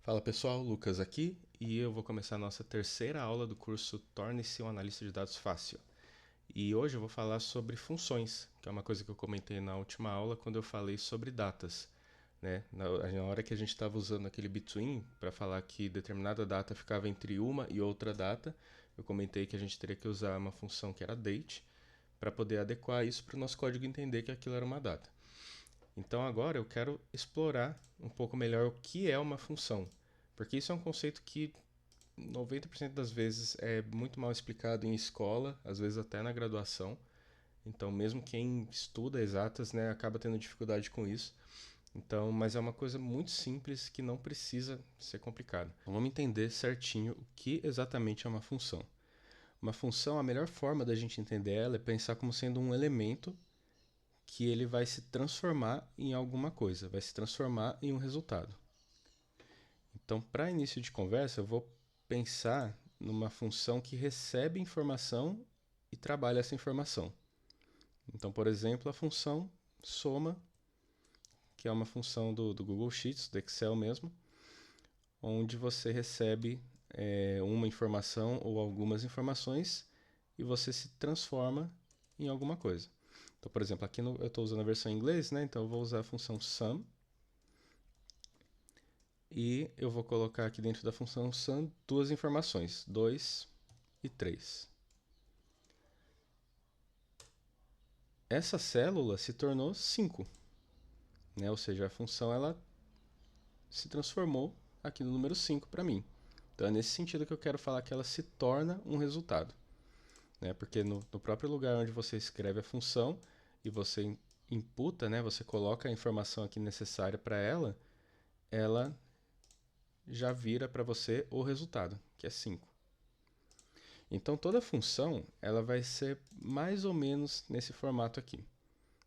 Fala pessoal, Lucas aqui e eu vou começar a nossa terceira aula do curso Torne-se um Analista de Dados Fácil. E hoje eu vou falar sobre funções, que é uma coisa que eu comentei na última aula quando eu falei sobre datas. Né? Na hora que a gente estava usando aquele between para falar que determinada data ficava entre uma e outra data, eu comentei que a gente teria que usar uma função que era date para poder adequar isso para o nosso código entender que aquilo era uma data. Então agora eu quero explorar um pouco melhor o que é uma função, porque isso é um conceito que 90% das vezes é muito mal explicado em escola, às vezes até na graduação. Então mesmo quem estuda exatas, né, acaba tendo dificuldade com isso. Então, mas é uma coisa muito simples que não precisa ser complicada. Então, vamos entender certinho o que exatamente é uma função. Uma função, a melhor forma da gente entender ela é pensar como sendo um elemento que ele vai se transformar em alguma coisa, vai se transformar em um resultado. Então, para início de conversa, eu vou pensar numa função que recebe informação e trabalha essa informação. Então, por exemplo, a função soma, que é uma função do Google Sheets, do Excel mesmo, onde você recebe uma informação ou algumas informações e você se transforma em alguma coisa. Então, por exemplo, aqui eu estou usando a versão em inglês, né? Então eu vou usar a função sum e eu vou colocar aqui dentro da função sum duas informações, 2 e 3. Essa célula se tornou 5, né? Ou seja, a função ela se transformou aqui no número 5 para mim. Então é nesse sentido que eu quero falar que ela se torna um resultado. Né? Porque no próprio lugar onde você escreve a função e você imputa, né? Você coloca a informação aqui necessária para ela, ela já vira para você o resultado, que é 5. Então toda função ela vai ser mais ou menos nesse formato aqui.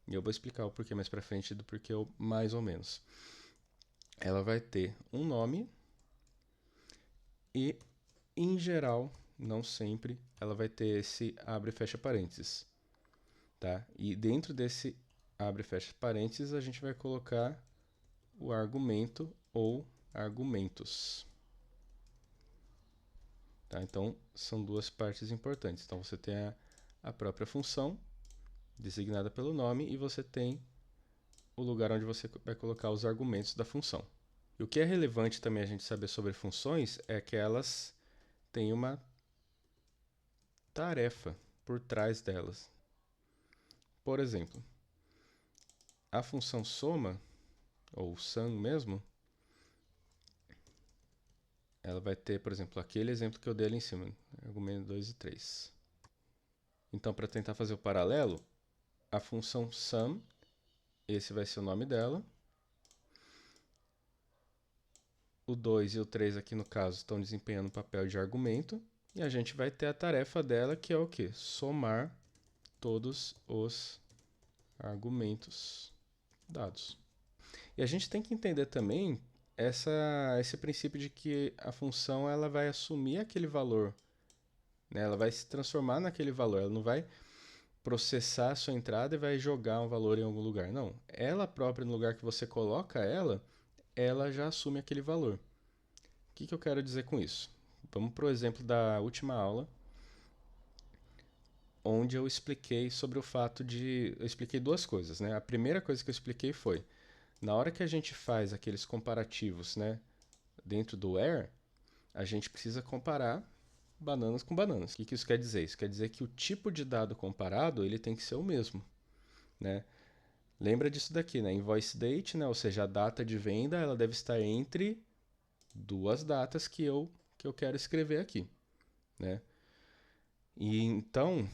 E eu vou explicar o porquê mais para frente do porquê o mais ou menos. Ela vai ter um nome e, em geral, não sempre, ela vai ter esse abre e fecha parênteses. Tá? E dentro desse abre e fecha parênteses, a gente vai colocar o argumento ou argumentos. Tá? Então, são duas partes importantes. Então, você tem a própria função, designada pelo nome, e você tem o lugar onde você vai colocar os argumentos da função. E o que é relevante também a gente saber sobre funções é que elas têm uma tarefa por trás delas. Por exemplo, a função soma, ou sum mesmo, ela vai ter, por exemplo, aquele exemplo que eu dei ali em cima, argumento 2 e 3. Então, para tentar fazer o paralelo, a função sum, esse vai ser o nome dela. O 2 e o 3 aqui no caso estão desempenhando o papel de argumento. E a gente vai ter a tarefa dela que é o quê? Somar todos os argumentos dados. E a gente tem que entender também esse princípio de que a função ela vai assumir aquele valor, né? Ela vai se transformar naquele valor, ela não vai processar a sua entrada e vai jogar um valor em algum lugar. Não, ela própria, no lugar que você coloca ela, ela já assume aquele valor. O que eu quero dizer com isso? Vamos para o exemplo da última aula, onde eu expliquei sobre o fato de... Eu expliquei duas coisas, né? A primeira coisa que eu expliquei foi, na hora que a gente faz aqueles comparativos, né, dentro do where, a gente precisa comparar bananas com bananas. O que isso quer dizer? Isso quer dizer que o tipo de dado comparado ele tem que ser o mesmo. Né? Lembra disso daqui, né? Invoice date, né? Ou seja, a data de venda ela deve estar entre duas datas que eu quero escrever aqui. Né? E então,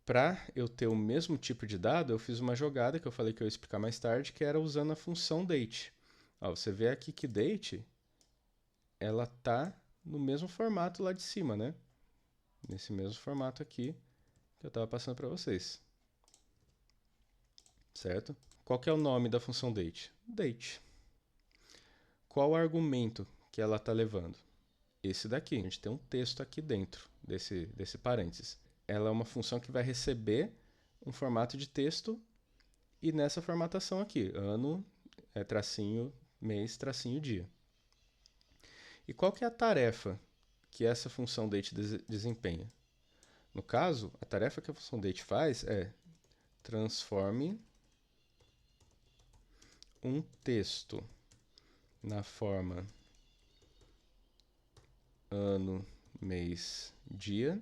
para eu ter o mesmo tipo de dado, eu fiz uma jogada que eu falei que eu ia explicar mais tarde, que era usando a função date. Ó, você vê aqui que date ela tá no mesmo formato lá de cima, né? Nesse mesmo formato aqui que eu estava passando para vocês. Certo? Qual que é o nome da função date? Date. Qual o argumento que ela está levando? Esse daqui. A gente tem um texto aqui dentro desse parênteses. Ela é uma função que vai receber um formato de texto e nessa formatação aqui, ano, tracinho, mês, tracinho, dia. E qual que é a tarefa que essa função date desempenha? No caso, a tarefa que a função date faz é transforme um texto na forma ano, mês, dia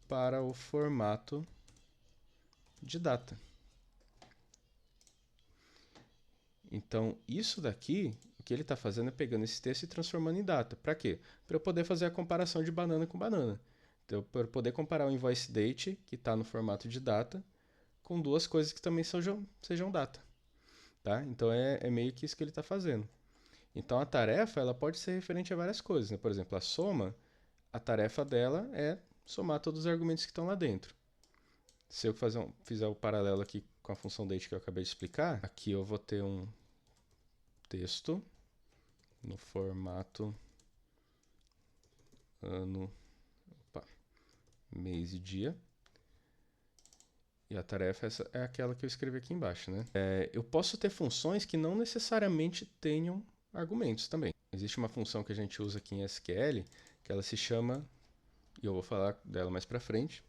para o formato de data. Então, isso daqui, o que ele está fazendo é pegando esse texto e transformando em data. Para quê? Para eu poder fazer a comparação de banana com banana. Então, para eu poder comparar o invoice date, que está no formato de data, com duas coisas que também sejam data. Tá? Então, é meio que isso que ele está fazendo. Então, a tarefa ela pode ser referente a várias coisas. Né? Por exemplo, a soma, a tarefa dela é somar todos os argumentos que estão lá dentro. Se eu fizer o paralelo aqui com a função date que eu acabei de explicar, aqui eu vou ter um texto no formato ano, mês e dia. E a tarefa essa é aquela que eu escrevi aqui embaixo, né? Eu posso ter funções que não necessariamente tenham argumentos também. Existe uma função que a gente usa aqui em SQL que ela se chama, e eu vou falar dela mais para frente,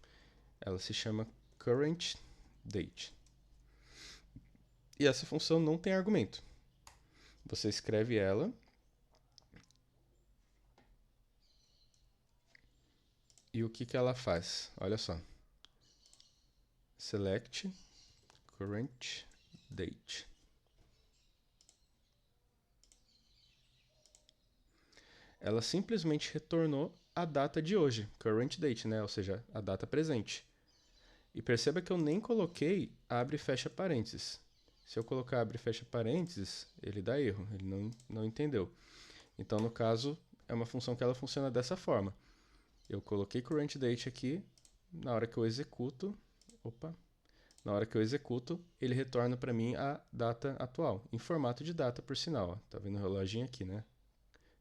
ela se chama current date. E essa função não tem argumento. Você escreve ela e o que ela faz? Olha só. Select current date. Ela simplesmente retornou a data de hoje, current date, né? Ou seja, a data presente. E perceba que eu nem coloquei abre e fecha parênteses. Se eu colocar abre e fecha parênteses, ele dá erro, ele não entendeu. Então, no caso, é uma função que ela funciona dessa forma. Eu coloquei current date aqui, na hora que eu executo, ele retorna para mim a data atual, em formato de data, por sinal. Ó. Tá vendo o reloginho aqui, né?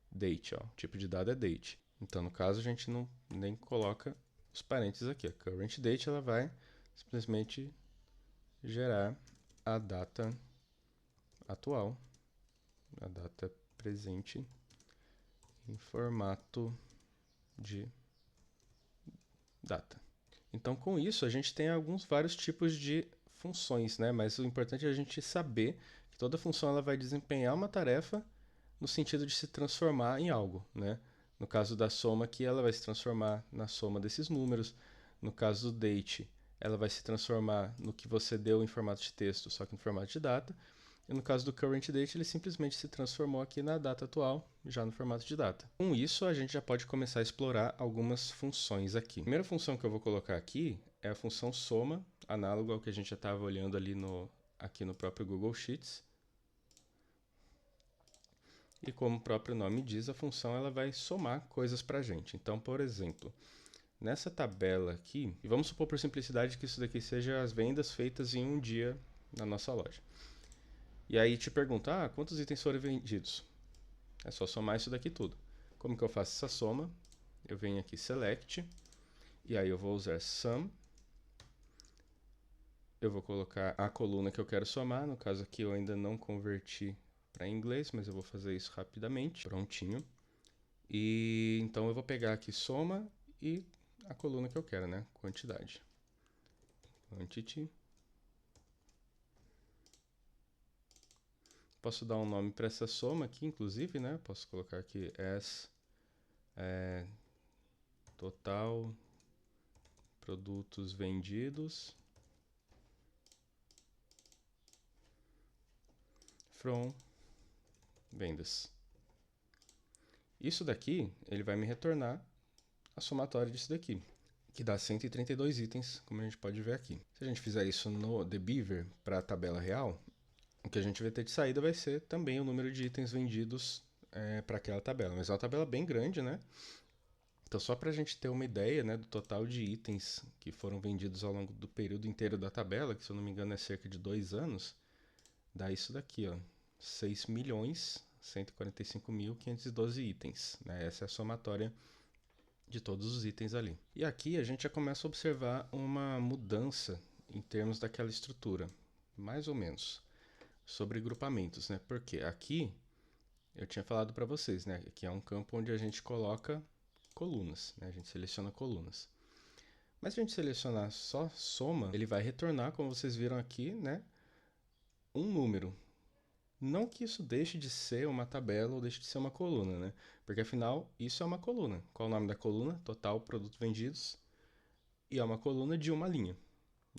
Date, ó. O tipo de dado é date. Então, no caso, a gente nem coloca os parênteses aqui. A current date ela vai simplesmente gerar a data atual, a data presente, em formato de data. Então, com isso, a gente tem vários tipos de funções, né? Mas o importante é a gente saber que toda função ela vai desempenhar uma tarefa no sentido de se transformar em algo, né? No caso da soma aqui, ela vai se transformar na soma desses números. No caso do date, ela vai se transformar no que você deu em formato de texto, só que no formato de data. E no caso do current date, ele simplesmente se transformou aqui na data atual, já no formato de data. Com isso, a gente já pode começar a explorar algumas funções aqui. A primeira função que eu vou colocar aqui é a função soma, análogo ao que a gente já estava olhando ali aqui no próprio Google Sheets. E como o próprio nome diz, a função ela vai somar coisas para a gente. Então, por exemplo, nessa tabela aqui, e vamos supor por simplicidade que isso daqui seja as vendas feitas em um dia na nossa loja. E aí te pergunta, quantos itens foram vendidos? É só somar isso daqui tudo. Como que eu faço essa soma? Eu venho aqui select, e aí eu vou usar sum. Eu vou colocar a coluna que eu quero somar, no caso aqui eu ainda não converti para inglês, mas eu vou fazer isso rapidamente. Prontinho. E então eu vou pegar aqui soma e a coluna que eu quero, né? Quantidade. Quantity. Posso dar um nome para essa soma aqui, inclusive, né? Posso colocar aqui as total produtos vendidos from vendas. Isso daqui, ele vai me retornar a somatória disso daqui, que dá 132 itens, como a gente pode ver aqui. Se a gente fizer isso no TheBeaver para a tabela real, o que a gente vai ter de saída vai ser também o número de itens vendidos para aquela tabela. Mas é uma tabela bem grande, né? Então, só para a gente ter uma ideia, né, do total de itens que foram vendidos ao longo do período inteiro da tabela, que se eu não me engano é cerca de 2 anos, dá isso daqui, ó, 6.145.512 itens. Né? Essa é a somatória de todos os itens ali. E aqui a gente já começa a observar uma mudança em termos daquela estrutura, mais ou menos, sobre grupamentos, né? Porque aqui eu tinha falado para vocês, né, que é um campo onde a gente coloca colunas, né, a gente seleciona colunas. Mas se a gente selecionar só soma, ele vai retornar, como vocês viram aqui, né, um número. Não que isso deixe de ser uma tabela ou deixe de ser uma coluna, né? Porque afinal, isso é uma coluna. Qual o nome da coluna? Total produtos vendidos. E é uma coluna de uma linha,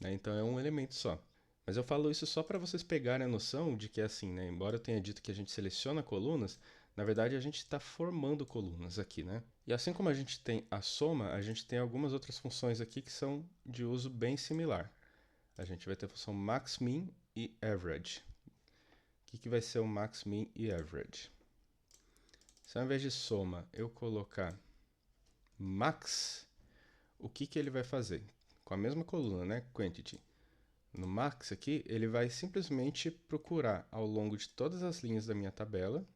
né? Então é um elemento só. Mas eu falo isso só para vocês pegarem a noção de que é assim, né? Embora eu tenha dito que a gente seleciona colunas, na verdade a gente está formando colunas aqui, né? E assim como a gente tem a soma, a gente tem algumas outras funções aqui que são de uso bem similar. A gente vai ter a função max, min e average. O que vai ser o max, min e average? Se ao invés de soma eu colocar max, o que ele vai fazer? Com a mesma coluna, né? Quantity. No max aqui, ele vai simplesmente procurar ao longo de todas as linhas da minha tabela,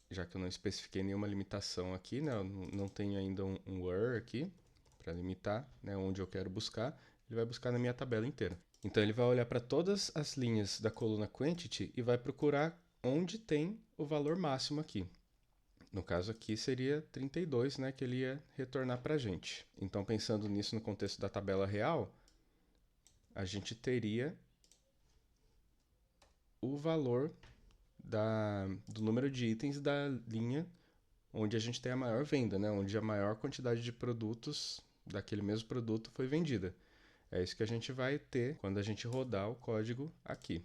já que eu não especifiquei nenhuma limitação aqui, né? Eu não tenho ainda um where aqui para limitar, né? Onde eu quero buscar, ele vai buscar na minha tabela inteira. Então ele vai olhar para todas as linhas da coluna quantity e vai procurar onde tem o valor máximo aqui. No caso aqui seria 32, né, que ele ia retornar para a gente. Então pensando nisso no contexto da tabela real, a gente teria o valor do número de itens da linha onde a gente tem a maior venda, né, onde a maior quantidade de produtos daquele mesmo produto foi vendida. É isso que a gente vai ter quando a gente rodar o código aqui.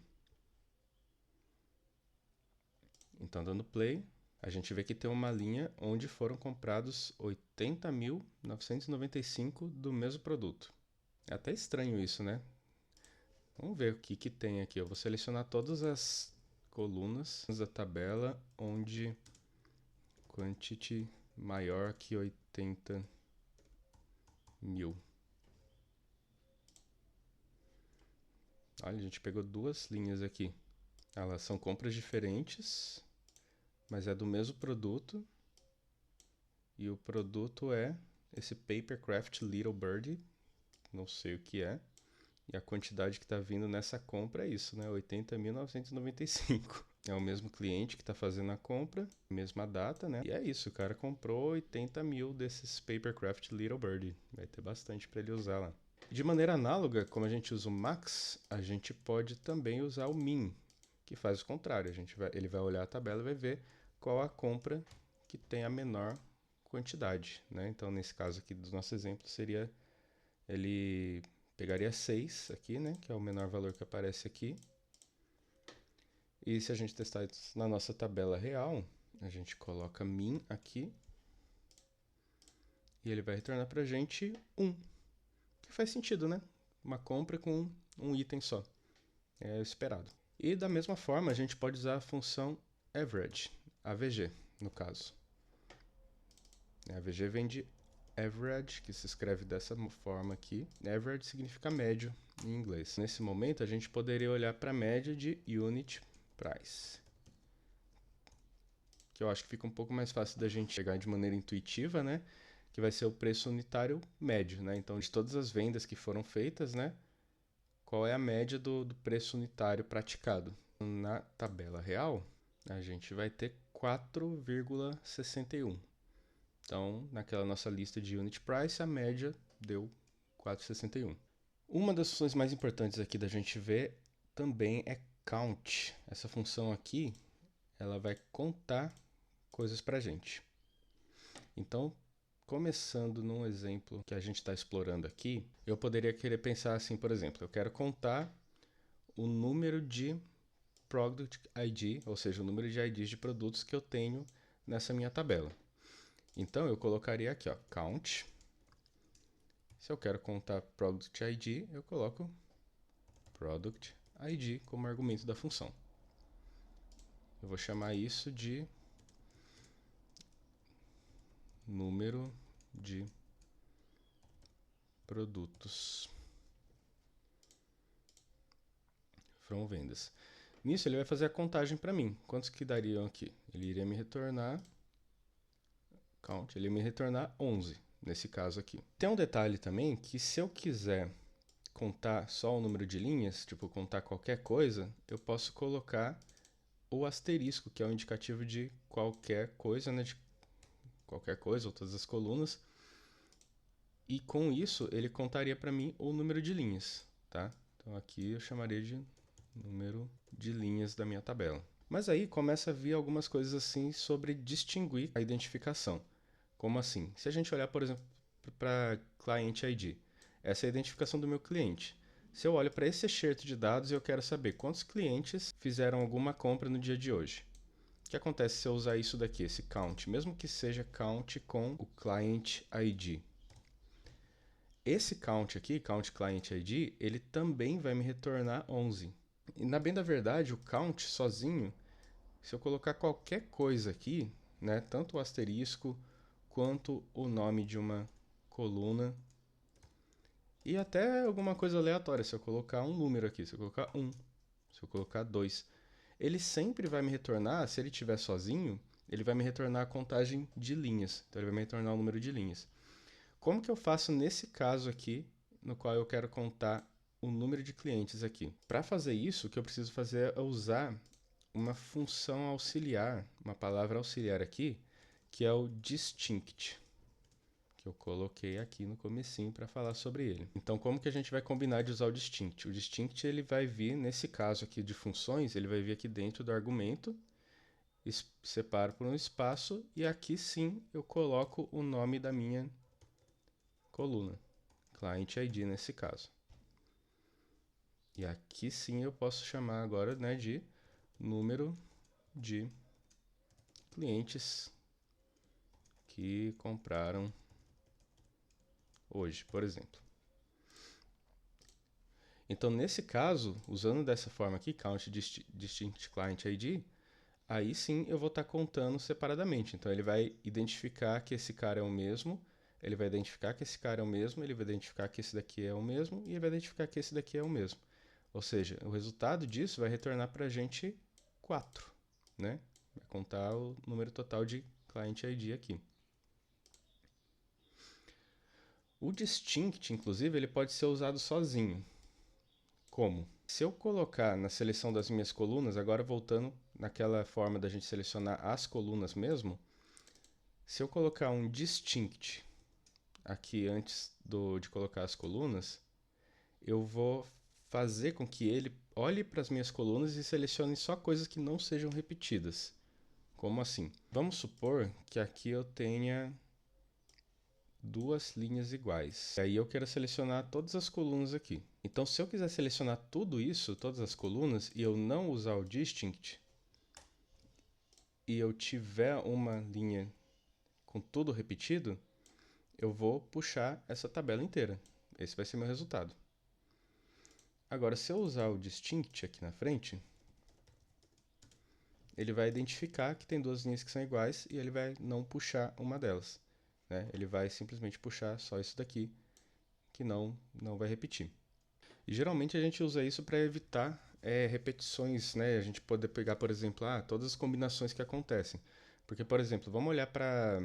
Então, dando play, a gente vê que tem uma linha onde foram comprados 80.995 do mesmo produto. É até estranho isso, né? Vamos ver o que tem aqui. Eu vou selecionar todas as colunas da tabela onde quantity maior que 80.000. Olha, a gente pegou duas linhas aqui. Elas são compras diferentes, mas é do mesmo produto. E o produto é esse Papercraft Little Birdie, não sei o que é. E a quantidade que está vindo nessa compra é isso, né? 80.995. É o mesmo cliente que está fazendo a compra, mesma data, né? E é isso, o cara comprou 80.000 desses Papercraft Little Birdie. Vai ter bastante para ele usar lá. De maneira análoga, como a gente usa o max, a gente pode também usar o min, que faz o contrário. Ele vai olhar a tabela e vai ver qual a compra que tem a menor quantidade, né? Então, nesse caso aqui do nosso exemplo, seria ele pegaria 6 aqui, né? Que é o menor valor que aparece aqui. E se a gente testar isso na nossa tabela real, a gente coloca min aqui. E ele vai retornar pra gente 1. Que faz sentido, né? Uma compra com um item só. É esperado. E da mesma forma, a gente pode usar a função average, AVG, no caso. A AVG vem de average, que se escreve dessa forma aqui. Average significa médio em inglês. Nesse momento, a gente poderia olhar para a média de unit price, que eu acho que fica um pouco mais fácil da gente chegar de maneira intuitiva, né? Que vai ser o preço unitário médio, né? Então, de todas as vendas que foram feitas, né? Qual é a média do preço unitário praticado? Na tabela real, a gente vai ter 4,61. Então, naquela nossa lista de unit price, a média deu 4,61. Uma das funções mais importantes aqui da gente ver também é count. Essa função aqui, ela vai contar coisas para a gente. Então, começando num exemplo que a gente está explorando aqui, eu poderia querer pensar assim, por exemplo, eu quero contar o número de Product ID, ou seja, o número de IDs de produtos que eu tenho nessa minha tabela. Então, eu colocaria aqui, ó, count. Se eu quero contar Product ID, eu coloco Product ID como argumento da função. Eu vou chamar isso de número de produtos from vendas. Nisso ele vai fazer a contagem para mim. Quantos que dariam aqui? Ele iria me retornar count, ele ia me retornar 11 nesse caso aqui. Tem um detalhe também que se eu quiser contar só o número de linhas, tipo contar qualquer coisa, eu posso colocar o asterisco, que é o indicativo de qualquer coisa, né? De qualquer coisa, ou todas as colunas. E com isso, ele contaria para mim o número de linhas, tá? Então aqui eu chamaria de número de linhas da minha tabela. Mas aí começa a vir algumas coisas assim sobre distinguir a identificação. Como assim? Se a gente olhar, por exemplo, para Client ID, essa é a identificação do meu cliente. Se eu olho para esse excerto de dados e eu quero saber quantos clientes fizeram alguma compra no dia de hoje. O que acontece se eu usar isso daqui, esse count, mesmo que seja count com o Client ID? Esse count aqui, count Client ID, ele também vai me retornar 11. E na bem da verdade, o count sozinho, se eu colocar qualquer coisa aqui, né, tanto o asterisco quanto o nome de uma coluna e até alguma coisa aleatória, se eu colocar um número aqui, se eu colocar 1, se eu colocar 2, ele sempre vai me retornar, se ele estiver sozinho, ele vai me retornar a contagem de linhas, então ele vai me retornar o número de linhas. Como que eu faço nesse caso aqui, no qual eu quero contar o número de clientes aqui? Para fazer isso, o que eu preciso fazer é usar uma função auxiliar, uma palavra auxiliar aqui, que é o distinct, que eu coloquei aqui no comecinho para falar sobre ele. Então, como que a gente vai combinar de usar o distinct? O distinct ele vai vir, nesse caso aqui de funções, ele vai vir aqui dentro do argumento, separo por um espaço, e aqui sim eu coloco o nome da minha coluna, Client ID nesse caso. E aqui sim eu posso chamar agora, né, de número de clientes que compraram hoje, por exemplo. Então, nesse caso, usando dessa forma aqui, count distinct client ID, aí sim eu vou estar contando separadamente. Então, ele vai identificar que esse cara é o mesmo, ele vai identificar que esse cara é o mesmo, ele vai identificar que esse daqui é o mesmo e ele vai identificar que esse daqui é o mesmo. Ou seja, o resultado disso vai retornar para a gente 4, né? Vai contar o número total de client ID aqui. O distinct, inclusive, ele pode ser usado sozinho. Como? Se eu colocar na seleção das minhas colunas, agora voltando naquela forma da gente selecionar as colunas mesmo, se eu colocar um distinct aqui antes de colocar as colunas, eu vou fazer com que ele olhe para as minhas colunas e selecione só coisas que não sejam repetidas. Como assim? Vamos supor que aqui eu tenha duas linhas iguais. E aí eu quero selecionar todas as colunas aqui. Então, se eu quiser selecionar tudo isso, todas as colunas, e eu não usar o distinct, e eu tiver uma linha com tudo repetido, eu vou puxar essa tabela inteira. Esse vai ser meu resultado. Agora, se eu usar o distinct aqui na frente, ele vai identificar que tem duas linhas que são iguais e ele vai não puxar uma delas, né? Ele vai simplesmente puxar só isso daqui, que não vai repetir. E geralmente a gente usa isso para evitar repetições, né? A gente poder pegar, por exemplo, todas as combinações que acontecem. Porque, por exemplo, vamos olhar para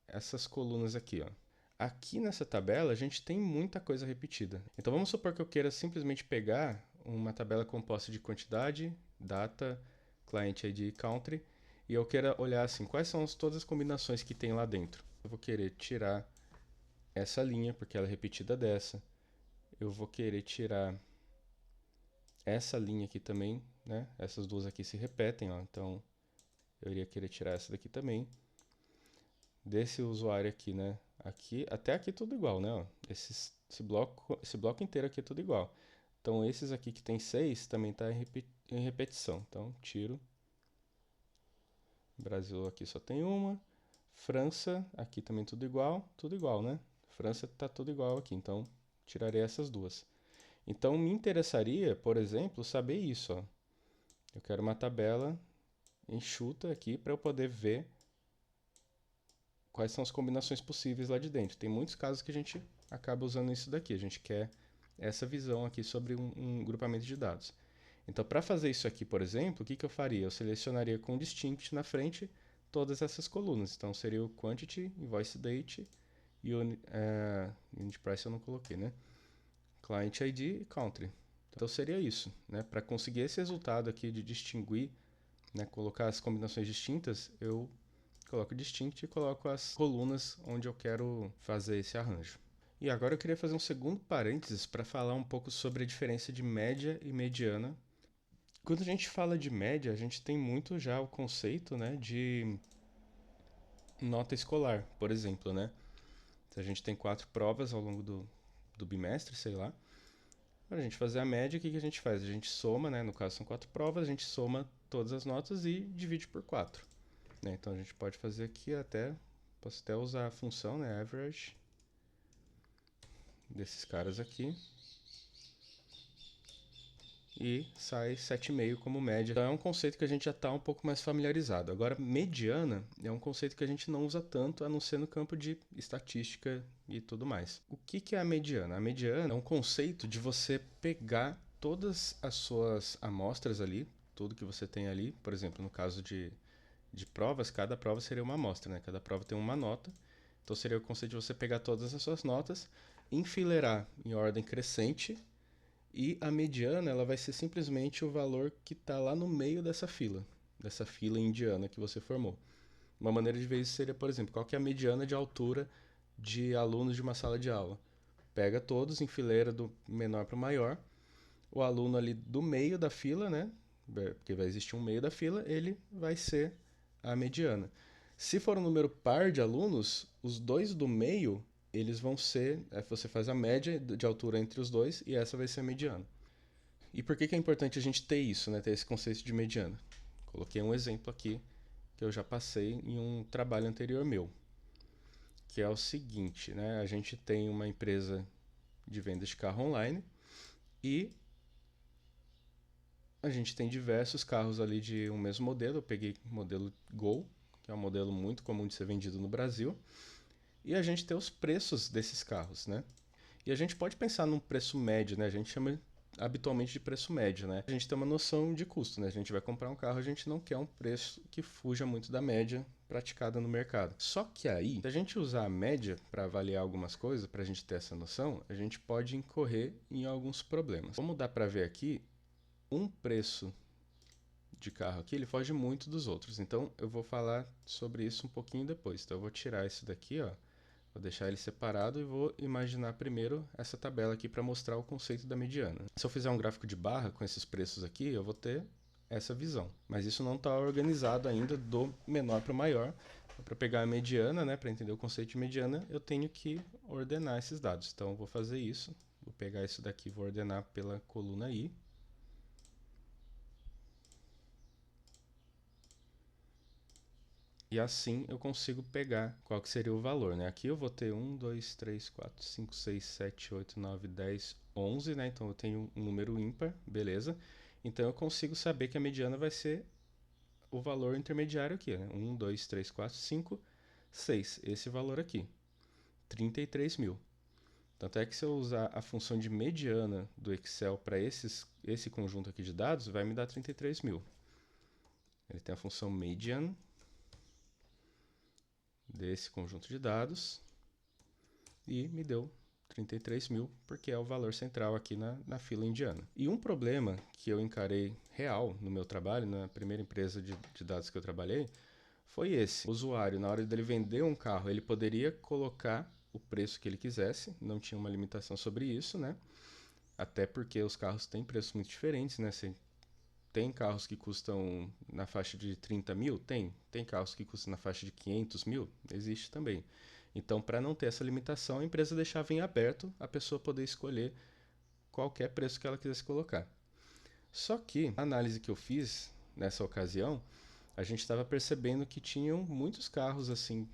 essas colunas aqui, ó. Aqui nessa tabela a gente tem muita coisa repetida. Então vamos supor que eu queira simplesmente pegar uma tabela composta de quantidade, data, client ID e country, e eu queira olhar assim, quais são todas as combinações que tem lá dentro. Eu vou querer tirar essa linha, porque ela é repetida dessa. Eu vou querer tirar essa linha aqui também, né? Essas duas aqui se repetem, ó. Então eu iria querer tirar essa daqui também. Desse usuário aqui, né? Aqui, até aqui tudo igual, né? Ó. Esse bloco inteiro aqui é tudo igual. Então esses aqui que tem 6 também está em repetição. Então tiro. Brasil aqui só tem uma. França, aqui também tudo igual, né? França está tudo igual aqui, então tirarei essas duas. Então me interessaria, por exemplo, saber isso, ó. Eu quero uma tabela enxuta aqui para eu poder ver quais são as combinações possíveis lá de dentro. Tem muitos casos que a gente acaba usando isso daqui. A gente quer essa visão aqui sobre um grupamento de dados. Então, para fazer isso aqui, por exemplo, o que eu faria? Eu selecionaria com distinct na frente todas essas colunas. Então, seria o quantity, invoice date e unit price eu não coloquei, né? Client ID e country. Então, seria isso, né? Para conseguir esse resultado aqui de distinguir né, colocar as combinações distintas, eu coloco distinct e coloco as colunas onde eu quero fazer esse arranjo. E agora eu queria fazer um segundo parênteses para falar um pouco sobre a diferença de média e mediana. Quando a gente fala de média, a gente tem muito já o conceito, né, de nota escolar, por exemplo, né? Se a gente tem 4 provas ao longo do bimestre, sei lá, para a gente fazer a média, o que a gente faz? A gente soma, né? No caso são 4 provas, a gente soma todas as notas e divide por 4. Né? Então a gente pode fazer aqui posso até usar a função, né? Average desses caras aqui. E sai 7,5 como média. Então é um conceito que a gente já está um pouco mais familiarizado. Agora, mediana é um conceito que a gente não usa tanto, a não ser no campo de estatística e tudo mais. O que é a mediana? A mediana é um conceito de você pegar todas as suas amostras ali, tudo que você tem ali, por exemplo, no caso de provas, cada prova seria uma amostra, né? Cada prova tem uma nota. Então seria o conceito de você pegar todas as suas notas, enfileirar em ordem crescente, e a mediana ela vai ser simplesmente o valor que está lá no meio dessa fila indiana que você formou. Uma maneira de ver isso seria, por exemplo, qual que é a mediana de altura de alunos de uma sala de aula. Pega todos, enfileira do menor para o maior. O aluno ali do meio da fila, né? Porque vai existir um meio da fila, ele vai ser a mediana. Se for um número par de alunos, os dois do meio eles vão ser, você faz a média de altura entre os dois e essa vai ser a mediana. E por que é importante a gente ter isso, né, ter esse conceito de mediana? Coloquei um exemplo aqui que eu já passei em um trabalho anterior meu, que é o seguinte, né, a gente tem uma empresa de venda de carro online e a gente tem diversos carros ali de um mesmo modelo. Eu peguei o modelo Gol, que é um modelo muito comum de ser vendido no Brasil, e a gente tem os preços desses carros, né? E a gente pode pensar num preço médio, né? A gente chama habitualmente de preço médio, né? A gente tem uma noção de custo, né? A gente vai comprar um carro, a gente não quer um preço que fuja muito da média praticada no mercado. Só que aí, se a gente usar a média para avaliar algumas coisas, para a gente ter essa noção, a gente pode incorrer em alguns problemas. Como dá para ver aqui, um preço de carro aqui, ele foge muito dos outros. Então, eu vou falar sobre isso um pouquinho depois. Então, eu vou tirar isso daqui, ó. Vou deixar ele separado e vou imaginar primeiro essa tabela aqui para mostrar o conceito da mediana. Se eu fizer um gráfico de barra com esses preços aqui, eu vou ter essa visão. Mas isso não está organizado ainda do menor para o maior. Para pegar a mediana, né, para entender o conceito de mediana, eu tenho que ordenar esses dados. Então eu vou fazer isso. Vou pegar isso daqui e vou ordenar pela coluna I. E assim eu consigo pegar qual que seria o valor, né? Aqui eu vou ter 1, 2, 3, 4, 5, 6, 7, 8, 9, 10, 11, né? Então eu tenho um número ímpar, beleza? Então eu consigo saber que a mediana vai ser o valor intermediário aqui, né? 1, 2, 3, 4, 5, 6. Esse valor aqui, 33 mil. Tanto é que se eu usar a função de mediana do Excel para esse conjunto aqui de dados, vai me dar 33 mil. Ele tem a função median desse conjunto de dados e me deu 33 mil, porque é o valor central aqui na fila indiana. E um problema que eu encarei real no meu trabalho, na primeira empresa de dados que eu trabalhei, foi esse. O usuário, na hora dele vender um carro, ele poderia colocar o preço que ele quisesse, não tinha uma limitação sobre isso, né? Até porque os carros têm preços muito diferentes, né? Tem carros que custam na faixa de 30 mil? Tem carros que custam na faixa de 500 mil? Existe também. Então, para não ter essa limitação, a empresa deixava em aberto a pessoa poder escolher qualquer preço que ela quisesse colocar. Só que, a análise que eu fiz nessa ocasião, a gente estava percebendo que tinham muitos carros assim,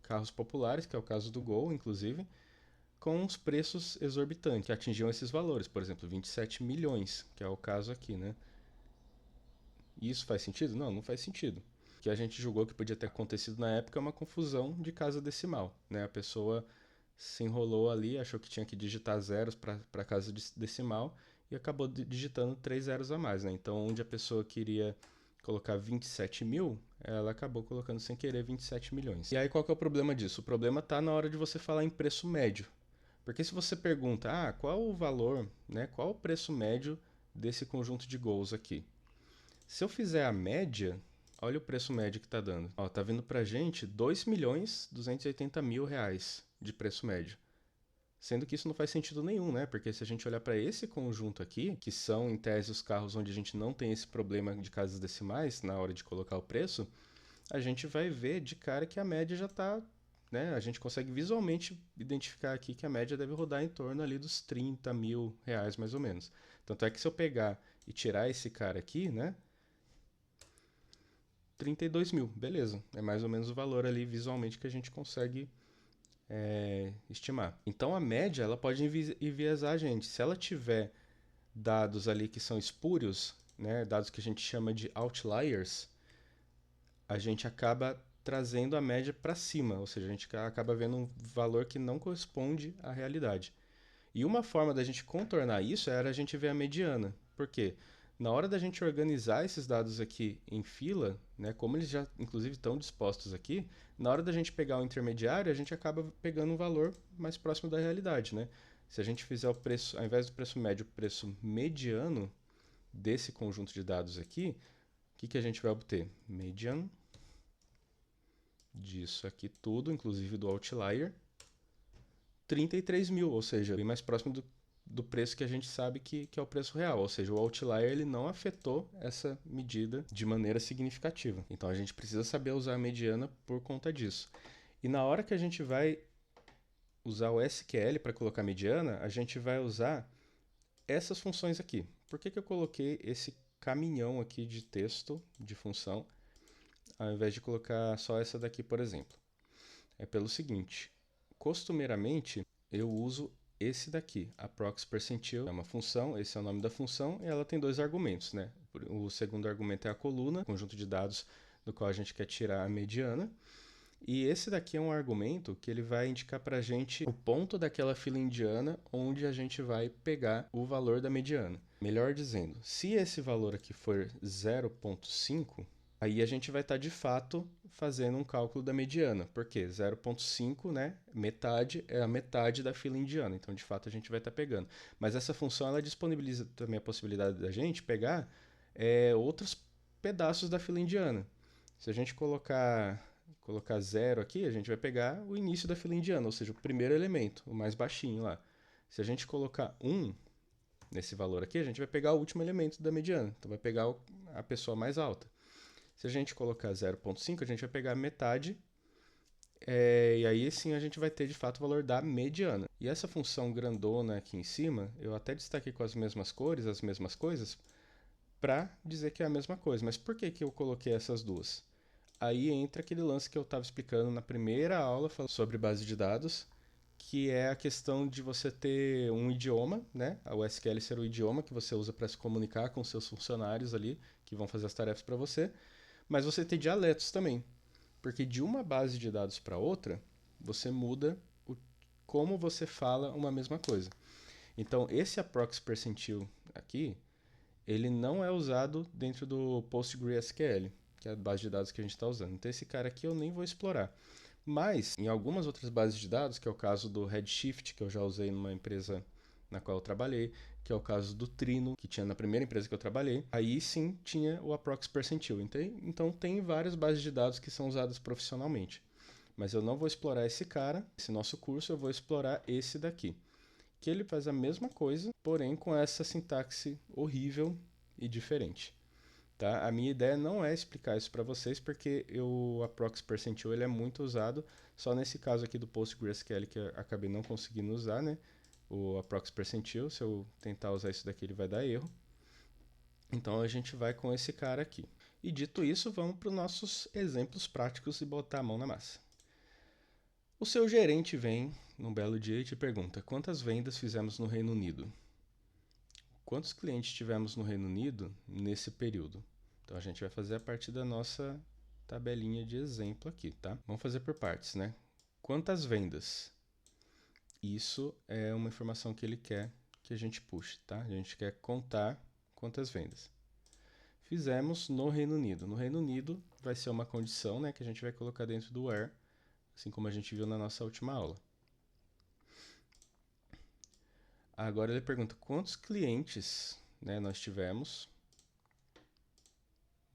carros populares, que é o caso do Gol, inclusive, com uns preços exorbitantes, que atingiam esses valores. Por exemplo, 27 milhões, que é o caso aqui, né? E isso faz sentido? Não, não faz sentido. O que a gente julgou que podia ter acontecido na época é uma confusão de casa decimal, né? A pessoa se enrolou ali, achou que tinha que digitar zeros para casa decimal e acabou digitando 3 zeros a mais, né? Então, onde a pessoa queria colocar 27 mil, ela acabou colocando sem querer 27 milhões. E aí qual que é o problema disso? O problema está na hora de você falar em preço médio. Porque se você pergunta, qual o valor, né? Qual o preço médio desse conjunto de gols aqui? Se eu fizer a média, olha o preço médio que está dando. Ó, tá vindo pra gente R$ 2.280.000 de preço médio. Sendo que isso não faz sentido nenhum, né? Porque se a gente olhar para esse conjunto aqui, que são em tese os carros onde a gente não tem esse problema de casas decimais na hora de colocar o preço, a gente vai ver de cara que a média já está, né? A gente consegue visualmente identificar aqui que a média deve rodar em torno ali dos R$ 30.000 mais ou menos. Tanto é que se eu pegar e tirar esse cara aqui, né? 32 mil, beleza. É mais ou menos o valor ali visualmente que a gente consegue estimar. Então a média ela pode enviesar a gente. Se ela tiver dados ali que são espúrios, né, dados que a gente chama de outliers, a gente acaba trazendo a média para cima, ou seja, a gente acaba vendo um valor que não corresponde à realidade. E uma forma da gente contornar isso era a gente ver a mediana. Por quê? Na hora da gente organizar esses dados aqui em fila, né, como eles já inclusive estão dispostos aqui, na hora da gente pegar o intermediário, a gente acaba pegando um valor mais próximo da realidade, né? Se a gente fizer o preço, ao invés do preço médio, o preço mediano desse conjunto de dados aqui, o que a gente vai obter? Median disso aqui tudo, inclusive do outlier, 33 mil, ou seja, bem mais próximo do preço que a gente sabe que é o preço real, ou seja, o outlier ele não afetou essa medida de maneira significativa. Então a gente precisa saber usar a mediana por conta disso. E na hora que a gente vai usar o SQL para colocar a mediana, a gente vai usar essas funções aqui. Por que eu coloquei esse caminhão aqui de texto de função, ao invés de colocar só essa daqui, por exemplo? É pelo seguinte, costumeiramente eu uso esse daqui, approx percentile, é uma função, esse é o nome da função, e ela tem dois argumentos, né? O segundo argumento é a coluna, conjunto de dados do qual a gente quer tirar a mediana, e esse daqui é um argumento que ele vai indicar para a gente o ponto daquela fila indiana onde a gente vai pegar o valor da mediana. Melhor dizendo, se esse valor aqui for 0,5, aí a gente vai estar de fato fazendo um cálculo da mediana, porque 0,5, né, metade é a metade da fila indiana, então de fato a gente vai estar pegando. Mas essa função ela disponibiliza também a possibilidade da gente pegar outros pedaços da fila indiana. Se a gente colocar 0 aqui, a gente vai pegar o início da fila indiana, ou seja, o primeiro elemento, o mais baixinho lá. Se a gente colocar 1 nesse valor aqui, a gente vai pegar o último elemento da mediana, então vai pegar a pessoa mais alta. Se a gente colocar 0,5, a gente vai pegar metade, e aí sim a gente vai ter de fato o valor da mediana. E essa função grandona aqui em cima, eu até destaquei com as mesmas cores, as mesmas coisas, para dizer que é a mesma coisa. Mas por que eu coloquei essas duas? Aí entra aquele lance que eu estava explicando na primeira aula sobre base de dados, que é a questão de você ter um idioma, né? O SQL ser o idioma que você usa para se comunicar com seus funcionários ali, que vão fazer as tarefas para você, mas você ter dialetos também, porque de uma base de dados para outra, você muda como você fala uma mesma coisa. Então, esse approx percentile aqui, ele não é usado dentro do PostgreSQL, que é a base de dados que a gente está usando. Então, esse cara aqui eu nem vou explorar. Mas, em algumas outras bases de dados, que é o caso do Redshift, que eu já usei numa empresa na qual eu trabalhei, que é o caso do Trino, que tinha na primeira empresa que eu trabalhei, aí sim tinha o approx percentile. Então, tem várias bases de dados que são usadas profissionalmente. Mas eu não vou explorar esse cara, esse nosso curso, eu vou explorar esse daqui, que ele faz a mesma coisa, porém com essa sintaxe horrível e diferente. Tá? A minha ideia não é explicar isso para vocês, porque o approx percentile ele é muito usado, só nesse caso aqui do PostgreSQL que eu acabei não conseguindo usar, né? O approx percentile, se eu tentar usar isso daqui ele vai dar erro. Então a gente vai com esse cara aqui. E dito isso, vamos para os nossos exemplos práticos e botar a mão na massa. O seu gerente vem num belo dia e te pergunta: quantas vendas fizemos no Reino Unido? Quantos clientes tivemos no Reino Unido nesse período? Então a gente vai fazer a partir da nossa tabelinha de exemplo aqui, tá? Vamos fazer por partes, né? Quantas vendas? Isso é uma informação que ele quer que a gente puxe, tá? A gente quer contar quantas vendas. Fizemos no Reino Unido. No Reino Unido vai ser uma condição, né, que a gente vai colocar dentro do where, assim como a gente viu na nossa última aula. Agora ele pergunta quantos clientes, né, nós tivemos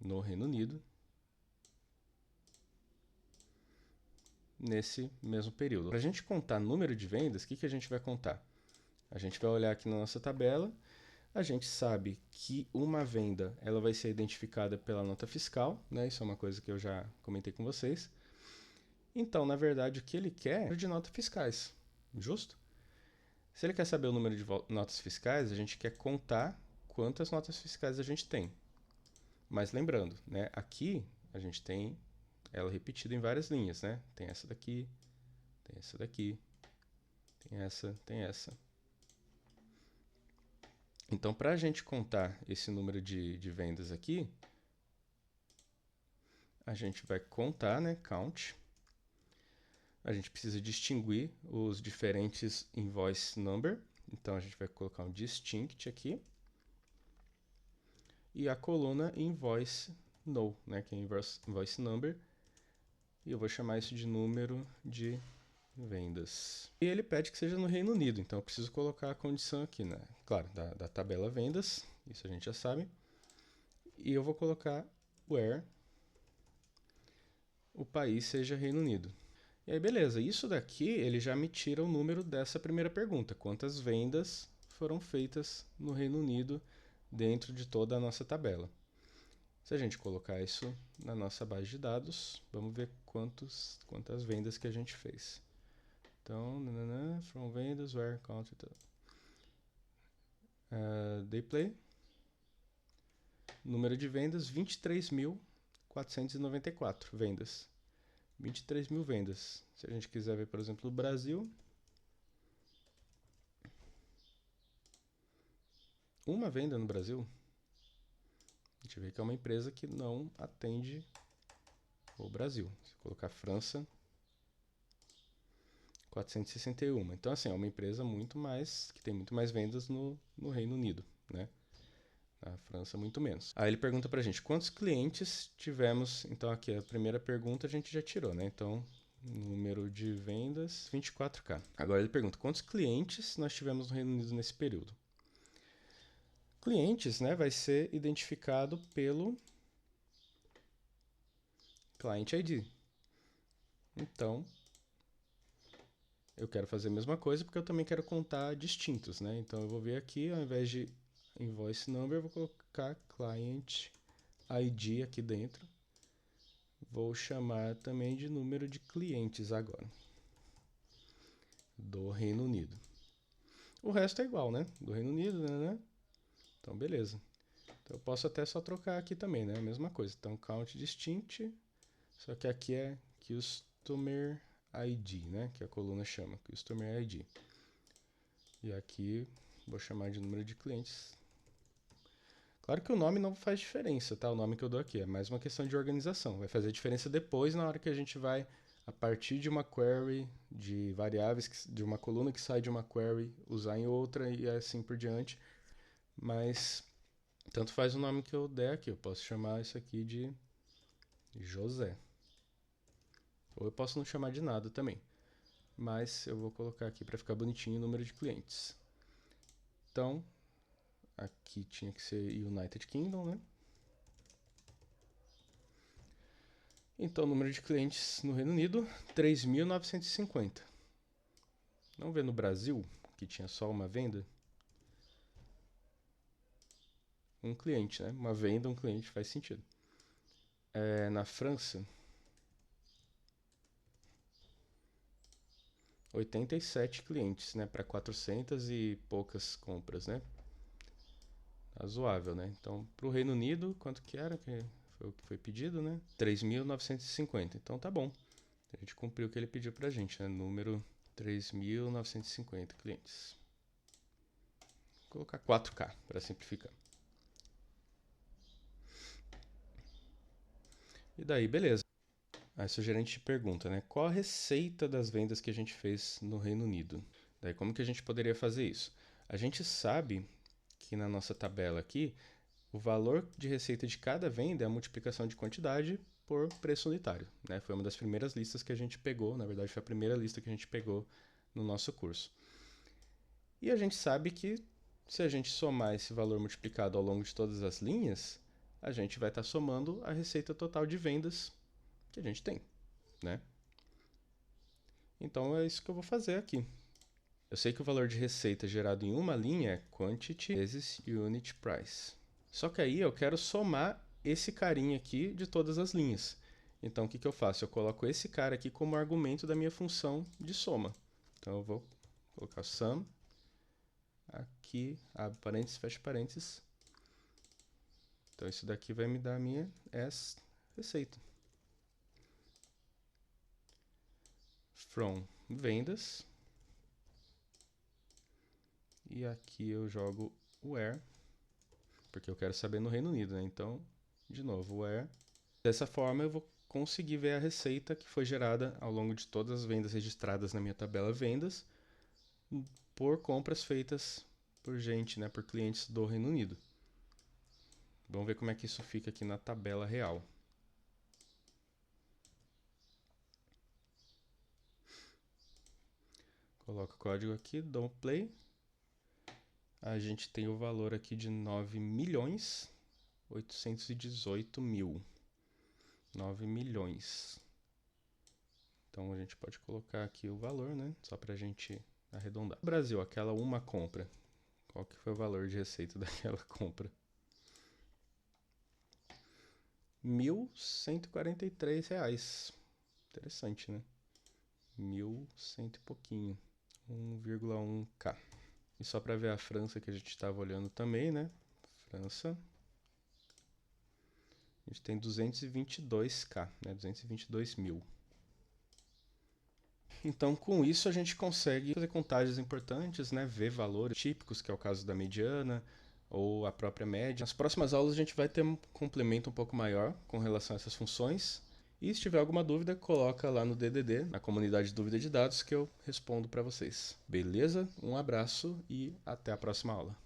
no Reino Unido nesse mesmo período. Para a gente contar número de vendas, o que a gente vai contar? A gente vai olhar aqui na nossa tabela, a gente sabe que uma venda ela vai ser identificada pela nota fiscal, né? Isso é uma coisa que eu já comentei com vocês. Então, na verdade, o que ele quer é de notas fiscais, justo? Se ele quer saber o número de notas fiscais, a gente quer contar quantas notas fiscais a gente tem. Mas lembrando, né, aqui a gente tem ela repetida em várias linhas, né? Tem essa daqui, tem essa daqui, tem essa. Então, para a gente contar esse número de vendas aqui, a gente vai contar, né, count. A gente precisa distinguir os diferentes invoice number. Então, a gente vai colocar um distinct aqui. E a coluna invoice no, né, que é invoice number. E eu vou chamar isso de número de vendas. E ele pede que seja no Reino Unido, então eu preciso colocar a condição aqui, né? Claro, da tabela vendas, isso a gente já sabe. E eu vou colocar where o país seja Reino Unido. E aí, beleza, isso daqui ele já me tira o número dessa primeira pergunta. Quantas vendas foram feitas no Reino Unido dentro de toda a nossa tabela? Se a gente colocar isso na nossa base de dados, vamos ver quantas vendas que a gente fez. Então, from vendas, where count, display. Número de vendas, 23.494 vendas. 23.000 vendas. Se a gente quiser ver, por exemplo, o Brasil, uma venda no Brasil, a gente vê que é uma empresa que não atende o Brasil. Se colocar França, 461. Então, assim, é uma empresa que tem muito mais vendas no Reino Unido, né? Na França, muito menos. Aí ele pergunta pra gente, quantos clientes tivemos? Então, aqui, a primeira pergunta a gente já tirou, né? Então, número de vendas, 24K. Agora ele pergunta, quantos clientes nós tivemos no Reino Unido nesse período? Clientes, né, vai ser identificado pelo Client ID. Então, eu quero fazer a mesma coisa porque eu também quero contar distintos, né? Então, eu vou vir aqui, ao invés de invoice number, eu vou colocar Client ID aqui dentro. Vou chamar também de número de clientes agora, do Reino Unido. O resto é igual, né? Do Reino Unido, né? Então, beleza. Então, eu posso até só trocar aqui também, né? A mesma coisa. Então, count distinct, só que aqui é Customer ID, né? Que a coluna chama, Customer ID. E aqui, vou chamar de número de clientes. Claro que o nome não faz diferença, tá? O nome que eu dou aqui é mais uma questão de organização. Vai fazer diferença depois, na hora que a gente vai, a partir de uma query, de variáveis, de uma coluna que sai de uma query, usar em outra e assim por diante. Mas, tanto faz o nome que eu der aqui. Eu posso chamar isso aqui de José. Ou eu posso não chamar de nada também. Mas eu vou colocar aqui para ficar bonitinho o número de clientes. Então, aqui tinha que ser United Kingdom, né? Então, o número de clientes no Reino Unido, 3.950. Vamos ver no Brasil, que tinha só uma venda. Um cliente, né? Uma venda, um cliente, faz sentido. Na França, 87 clientes, né? Para 400 e poucas compras, né? Razoável, né? Então, para o Reino Unido, quanto que era? Que foi o que foi pedido, né? 3.950. Então, tá bom. A gente cumpriu o que ele pediu pra gente, né? Número 3.950 clientes. Vou colocar 4K para simplificar. E daí, beleza. Aí o gerente pergunta, né? Qual a receita das vendas que a gente fez no Reino Unido? Daí, como que a gente poderia fazer isso? A gente sabe que na nossa tabela aqui, o valor de receita de cada venda é a multiplicação de quantidade por preço unitário, né? Foi uma das primeiras listas que a gente pegou, na verdade foi a primeira lista que a gente pegou no nosso curso. E a gente sabe que se a gente somar esse valor multiplicado ao longo de todas as linhas, a gente vai estar somando a receita total de vendas que a gente tem, né? Então é isso que eu vou fazer aqui. Eu sei que o valor de receita gerado em uma linha é quantity vezes unit price. Só que aí eu quero somar esse carinha aqui de todas as linhas. Então o que eu faço? Eu coloco esse cara aqui como argumento da minha função de soma. Então eu vou colocar sum, aqui, abre parênteses, fecha parênteses. Então isso daqui vai me dar a minha receita. From vendas. E aqui eu jogo where, porque eu quero saber no Reino Unido, né? Então, de novo, where. Dessa forma eu vou conseguir ver a receita que foi gerada ao longo de todas as vendas registradas na minha tabela vendas por compras feitas por gente, né? Por clientes do Reino Unido. Vamos ver como é que isso fica aqui na tabela real. Coloco o código aqui, dou play. A gente tem o valor aqui de 9.818.000. 9 milhões. Então a gente pode colocar aqui o valor, né? Só para a gente arredondar. Brasil, aquela uma compra. Qual que foi o valor de receita daquela compra? R$ 1.143. Interessante, né? 1.100 e pouquinho. 1,1K. E só para ver a França que a gente estava olhando também, né? França. A gente tem 222K, né? 222 mil. Então, com isso, a gente consegue fazer contagens importantes, né? Ver valores típicos, que é o caso da mediana, ou a própria média. Nas próximas aulas, a gente vai ter um complemento um pouco maior com relação a essas funções. E se tiver alguma dúvida, coloca lá no DDD, na comunidade de dúvida de dados, que eu respondo para vocês. Beleza? Um abraço e até a próxima aula.